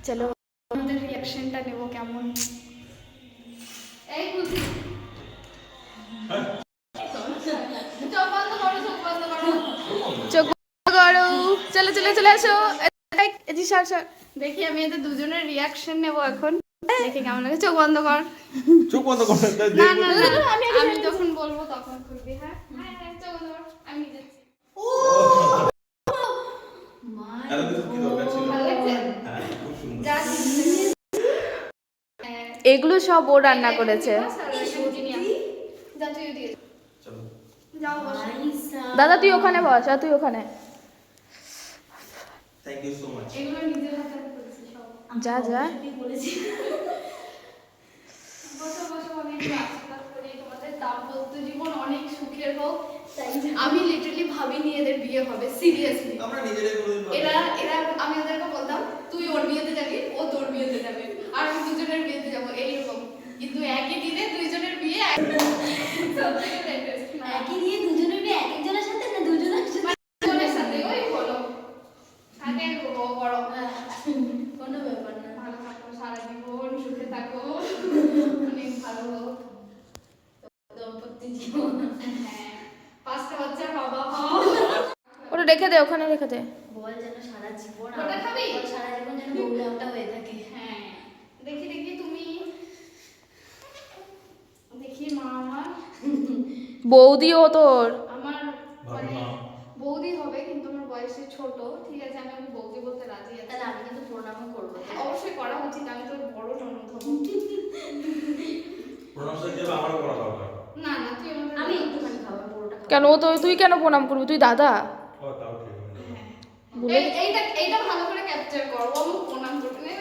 চলো আমাদের রিঅ্যাকশনটা নেব কেমন। এই বুঝি চোখ বন্ধ করো, চলো চলে চলে আসো। দেখি আমি এদের দুজনের রিঅ্যাকশন নেব এখন, দেখি কেমন লাগে। চোখ বন্ধ কর, চোখ বন্ধ কর। না না না, আমি যখন বলবো তখন খুলবি। হ্যাঁ হ্যাঁ হ্যাঁ, চোখ বন্ধ কর, আমি যাচ্ছি। ও আরে তো কি দরকার ছিল? ভালো লাগছে? হ্যাঁ, খুব সুন্দর। যা এগুলো সব ও রান্না করেছে। যা তুই দিয়ে চলো। যাও বসো। দাদা তুই ওখানে বস, আর তুই ওখানে থ্যাংক ইউ সো মাচ। এগুলো নিজের হাতে করেছি সব। যা যা। বসো বসো, অনেক আশীর্বাদ করি তোমাদের দাম্পত্য জীবন অনেক সুখের হোক। আমি লিটারালি ভাবিনি এদের বিয়ে হবে, সিরিয়াসলি। আমরা নিজেরাই কোনোদিন ভাবি। এরা এরা আমি ওদেরকে বলতাম তুই ওর বিয়েতে যাবি, ও তোর বিয়েতে যাবে, আর আমি দুজনের বিয়েতে যাবো, এইরকম। কিন্তু একই দিনে দুইজনের বিয়ে একই দিয়ে দুজনের বিয়ে এক একজনের সাথে না দুজনের সাথে? দুজনের সাথে। ওই বলো থাকে বড়। কোনো ব্যাপার না। ভালো থাকো, সারা জীবন সুখে থাকো, অনেক ভালো হোক দাম্পত্য জীবন। হ্যাঁ, 5টা বাচ্চার বাবা হও। ওটা রেখে দে, ওখানে রেখে দে। বল যেন সারা জীবন ওটা খাবি? বল সারা জীবন যেন বউলামটা হয়ে থাকে। হ্যাঁ, দেখি দেখি তুমি দেখি মা আমার বৌদিও তোর। আমার মানে মা। বৌদি হবে, কিন্তু আমার বয়সে ছোট। ঠিক আছে, আমি ওকে বৌদি বলতে রাজি আছি। তাহলে আমি কিন্তু প্রণামও করবো। হ্যাঁ, অবশ্যই করা উচিত, আমি তোর বড় ননদ হব। প্রণামটা কি আমারও করা দরকার? না না, তুই আমাকে আমি একটুখানি খাবো, পুরোটা খাবো। কেন ও তো, তুই কেন প্রণাম করবি? তুই দাদা। ও তাও ঠিক আছে। হ্যাঁ। এইটা ভালো করে ক্যাপচার কর, ও আমাকে প্রণাম করতে নেই।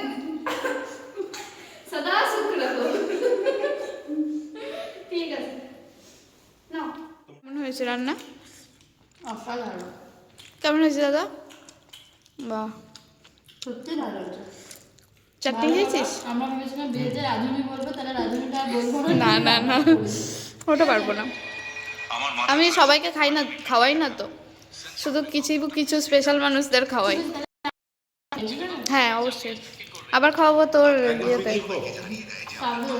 সদা সুখ রাখো। ঠিক আছে, নাও। কেমন হয়েছে রান্না? অসাধারণ, কেমন হয়েছে দাদা? বাহ, সত্যি ভালো হয়েছে। চাটনি খেয়েছিস? আমরা ভেবেছিলাম বিয়েতে রাঁধুনি বলবো, তাহলে রাঁধুনিটা আর বলবো না না না, ওটা পারবো না। আমি সবাইকে খাই না, খাওয়াই না তো, শুধু কিছু কিছু স্পেশাল মানুষদের খাওয়াই। হ্যাঁ অবশ্যই, আবার খাওয়াবো তোর বিয়েতে। খাবো।